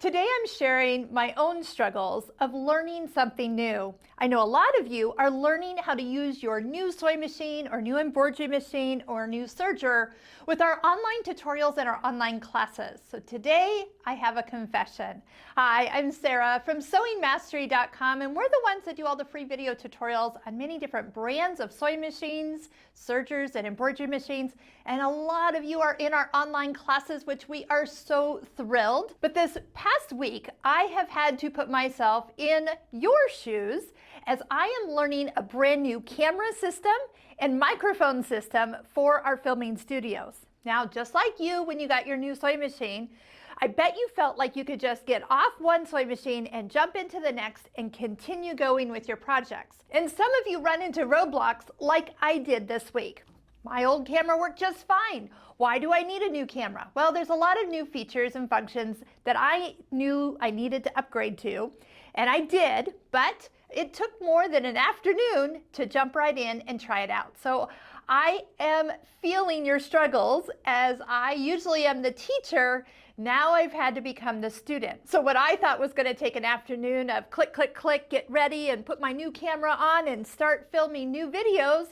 Today I'm sharing my own struggles of learning something new. I know a lot of you are learning how to use your new sewing machine or new embroidery machine or new serger with our online tutorials and our online classes. So today I have a confession. Hi, I'm Sarah from sewingmastery.com, and we're the ones that do all the free video tutorials on many different brands of sewing machines, sergers, and embroidery machines. And a lot of you are in our online classes, which we are so thrilled. But this past week, I have had to put myself in your shoes as I am learning a brand new camera system and microphone system for our filming studios. Now, just like you when you got your new sewing machine, I bet you felt like you could just get off one sewing machine and jump into the next and continue going with your projects. And some of you run into roadblocks like I did this week. My old camera worked just fine. Why do I need a new camera? Well, there's a lot of new features and functions that I knew I needed to upgrade to, and I did, but it took more than an afternoon to jump right in and try it out. So I am feeling your struggles, as I usually am the teacher. Now I've had to become the student. So what I thought was going to take an afternoon of click, click, click, get ready and put my new camera on and start filming new videos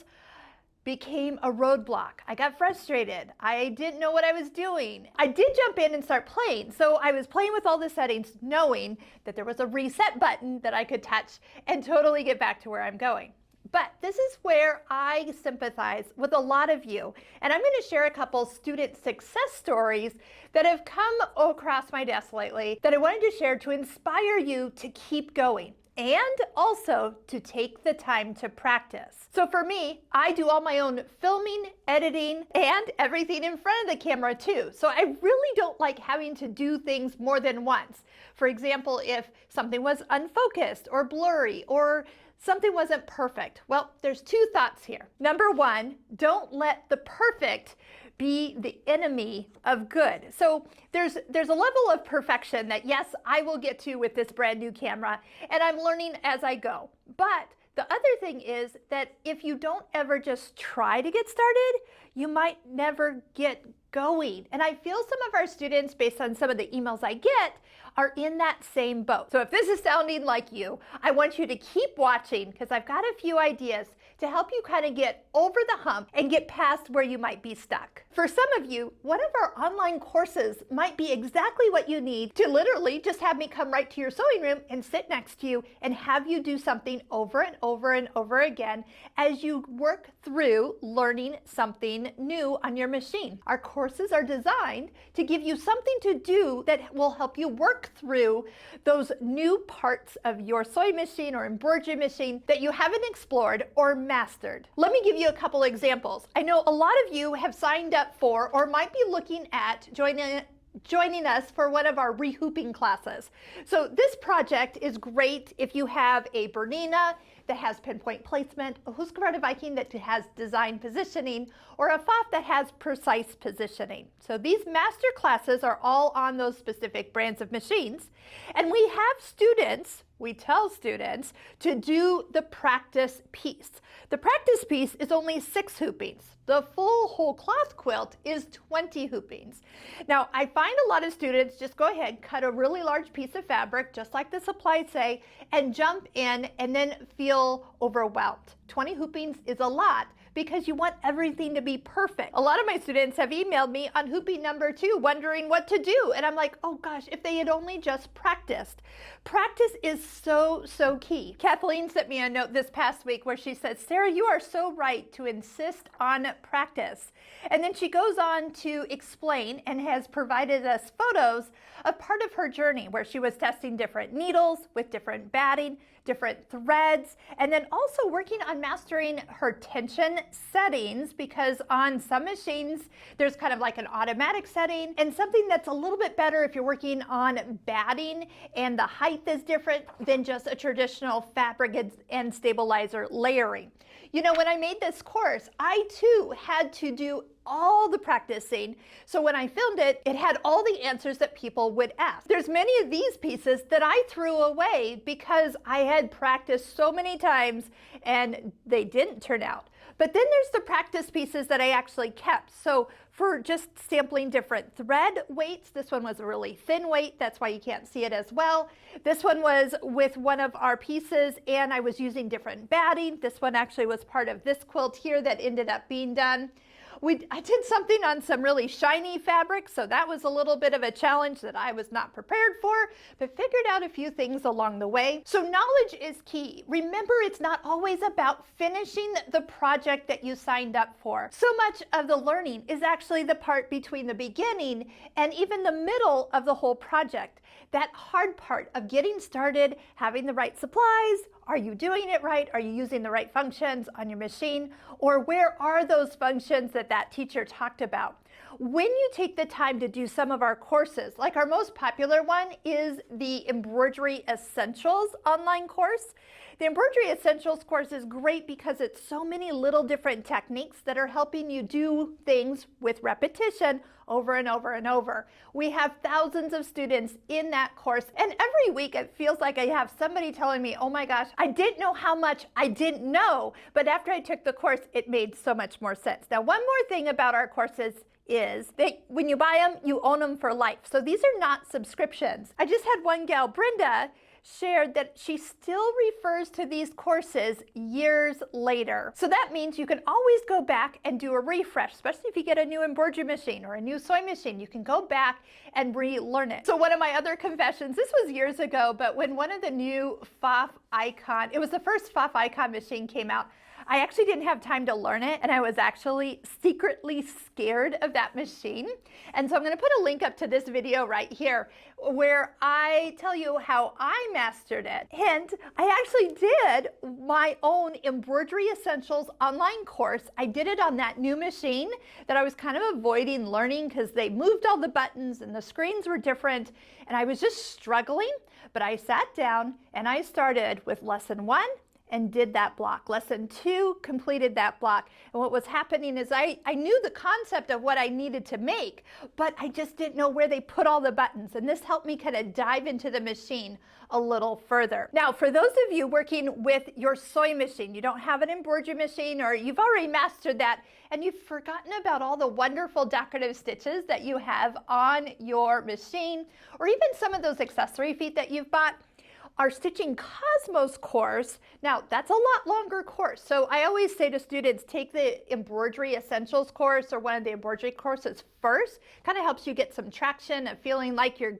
became a roadblock. I got frustrated. I didn't know what I was doing. I did jump in and start playing. So I was playing with all the settings, knowing that there was a reset button that I could touch and totally get back to where I'm going. But this is where I sympathize with a lot of you. And I'm going to share a couple student success stories that have come across my desk lately that I wanted to share to inspire you to keep going, and also to take the time to practice. So for me, I do all my own filming, editing, and everything in front of the camera too. So I really don't like having to do things more than once. For example, if something was unfocused or blurry or something wasn't perfect. Well, there's two thoughts here. Number one, don't let the perfect be the enemy of good. So there's a level of perfection that, yes, I will get to with this brand new camera, and I'm learning as I go. But the other thing is that if you don't ever just try to get started, you might never get going. And I feel some of our students, based on some of the emails I get, are in that same boat. So if this is sounding like you, I want you to keep watching, because I've got a few ideas to help you kind of get over the hump and get past where you might be stuck. For some of you, one of our online courses might be exactly what you need to literally just have me come right to your sewing room and sit next to you and have you do something over and over and over again as you work through learning something new on your machine. Our courses are designed to give you something to do that will help you work through those new parts of your sewing machine or embroidery machine that you haven't explored or mastered. Let me give you a couple examples. I know a lot of you have signed up for or might be looking at joining us for one of our rehooping classes. So this project is great if you have a Bernina that has pinpoint placement, a Husqvarna Viking that has design positioning, or a FOF that has precise positioning. So these master classes are all on those specific brands of machines. And we have students, we tell students to do the practice piece. The practice piece is only 6 hoopings. The full whole cloth quilt is 20 hoopings. Now, I find a lot of students just go ahead, cut a really large piece of fabric, just like the supplies say, and jump in and then feel overwhelmed. 20 hoopings is a lot, because you want everything to be perfect. A lot of my students have emailed me on hooping number 2 wondering what to do. And I'm like, oh gosh, if they had only just practiced. Practice is so key. Kathleen sent me a note this past week where she said, Sarah, you are so right to insist on practice. And then she goes on to explain and has provided us photos of part of her journey where she was testing different needles with different batting, different threads, and then also working on mastering her tension settings, because on some machines there's kind of like an automatic setting and something that's a little bit better if you're working on batting and the height is different than just a traditional fabric and stabilizer layering. You know, when I made this course, I too had to do all the practicing. So when I filmed it, it had all the answers that people would ask. There's many of these pieces that I threw away because I had practiced so many times and they didn't turn out. But then there's the practice pieces that I actually kept. So for just sampling different thread weights, this one was a really thin weight. That's why you can't see it as well. This one was with one of our pieces, and I was using different batting. This one actually was part of this quilt here that ended up being done. I did something on some really shiny fabric, so that was a little bit of a challenge that I was not prepared for, but figured out a few things along the way. So knowledge is key. Remember, it's not always about finishing the project that you signed up for. So much of the learning is actually the part between the beginning and even the middle of the whole project. That hard part of getting started, having the right supplies. Are you doing it right? Are you using the right functions on your machine? Or where are those functions that teacher talked about? When you take the time to do some of our courses, like our most popular one is the Embroidery Essentials online course. The Embroidery Essentials course is great because it's so many little different techniques that are helping you do things with repetition over and over and over. We have thousands of students in that course, and every week it feels like I have somebody telling me, oh my gosh, I didn't know how much I didn't know, but after I took the course, it made so much more sense. Now, one more thing about our courses is that when you buy them, you own them for life. So these are not subscriptions. I just had one gal, Brenda, shared that she still refers to these courses years later. So that means you can always go back and do a refresh, especially if you get a new embroidery machine or a new sewing machine. You can go back and relearn it. So one of my other confessions, this was years ago, but when one of the new Pfaff Icon, it was the first Pfaff Icon machine came out, I actually didn't have time to learn it, and I was actually secretly scared of that machine. And so I'm going to put a link up to this video right here where I tell you how I mastered it. And I actually did my own Embroidery Essentials online course. I did it on that new machine that I was kind of avoiding learning because they moved all the buttons and the screens were different, and I was just struggling. But I sat down and I started with lesson 1 and did that block. Lesson 2, completed that block. And what was happening is I knew the concept of what I needed to make, but I just didn't know where they put all the buttons. And this helped me kind of dive into the machine a little further. Now, for those of you working with your sewing machine, you don't have an embroidery machine, or you've already mastered that, and you've forgotten about all the wonderful decorative stitches that you have on your machine, or even some of those accessory feet that you've bought, our Stitching Cosmos course, now that's a lot longer course. So I always say to students, take the Embroidery Essentials course or one of the embroidery courses first. Kind of helps you get some traction and feeling like you're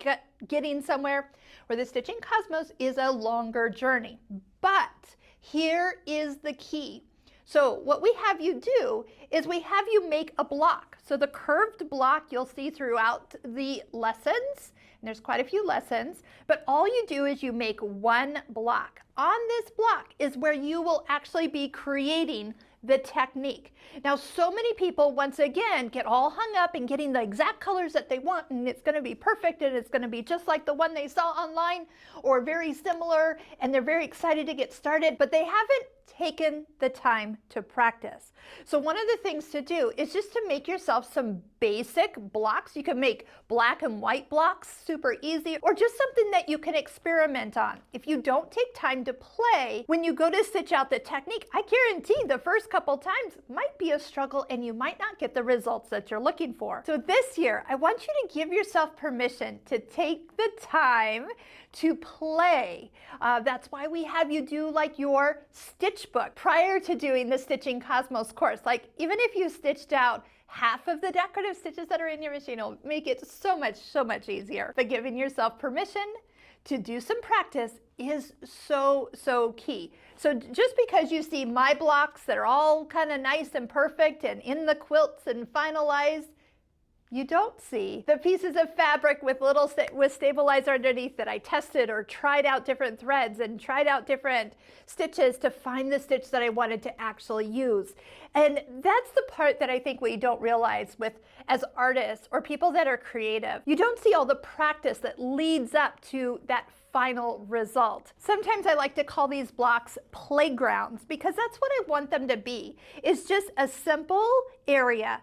getting somewhere, where the Stitching Cosmos is a longer journey. But here is the key. So what we have you do is we have you make a block. So the curved block you'll see throughout the lessons, and there's quite a few lessons, but all you do is you make one block. On this block is where you will actually be creating the technique. Now, so many people, once again, get all hung up in getting the exact colors that they want, and it's going to be perfect, and it's going to be just like the one they saw online or very similar, and they're very excited to get started, but they haven't taken the time to practice. So one of the things to do is just to make yourself some basic blocks. You can make black and white blocks super easy, or just something that you can experiment on. If you don't take time to play, when you go to stitch out the technique, I guarantee the first couple times might be a struggle and you might not get the results that you're looking for. So this year, I want you to give yourself permission to take the time to play. That's why we have you do like your stitch book prior to doing the Stitching Cosmos course. Like, even if you stitched out half of the decorative stitches that are in your machine, it'll make it so much easier. But giving yourself permission to do some practice is so key. So just because you see my blocks that are all kind of nice and perfect and in the quilts and finalized, you don't see the pieces of fabric with stabilizer underneath that I tested or tried out different threads and tried out different stitches to find the stitch that I wanted to actually use. And that's the part that I think we don't realize as artists or people that are creative. You don't see all the practice that leads up to that final result. Sometimes I like to call these blocks playgrounds, because that's what I want them to be. It's just a simple area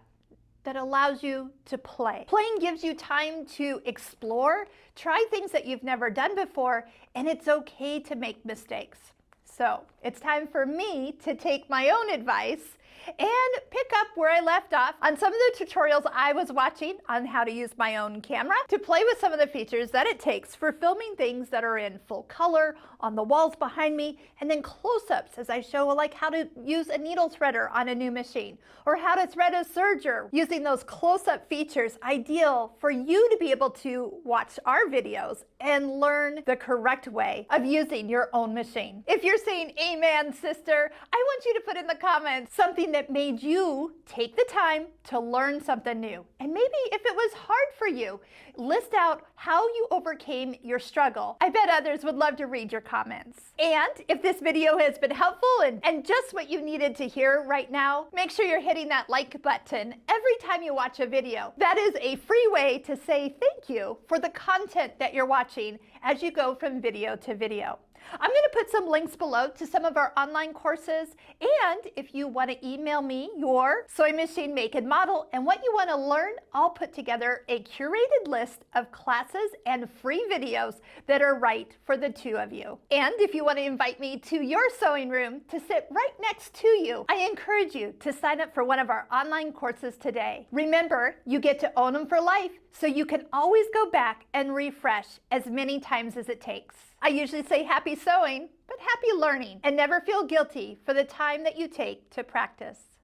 that allows you to play. Playing gives you time to explore, try things that you've never done before, and it's okay to make mistakes. So it's time for me to take my own advice and pick up where I left off on some of the tutorials I was watching on how to use my own camera to play with some of the features that it takes for filming things that are in full color on the walls behind me, and then close-ups as I show like how to use a needle threader on a new machine or how to thread a serger using those close-up features, ideal for you to be able to watch our videos and learn the correct way of using your own machine. If you're saying amen, sister, I want you to put in the comments something that made you take the time to learn something new. And maybe if it was hard for you, list out how you overcame your struggle. I bet others would love to read your comments. And if this video has been helpful and just what you needed to hear right now, make sure you're hitting that like button every time you watch a video. That is a free way to say thank you for the content that you're watching as you go from video to video. I'm going to put some links below to some of our online courses, and if you want to email me your sewing machine make and model and what you want to learn, I'll put together a curated list of classes and free videos that are right for the two of you. And if you want to invite me to your sewing room to sit right next to you, I encourage you to sign up for one of our online courses today. Remember, you get to own them for life, so you can always go back and refresh as many times as it takes. I usually say happy sewing, but happy learning, and never feel guilty for the time that you take to practice.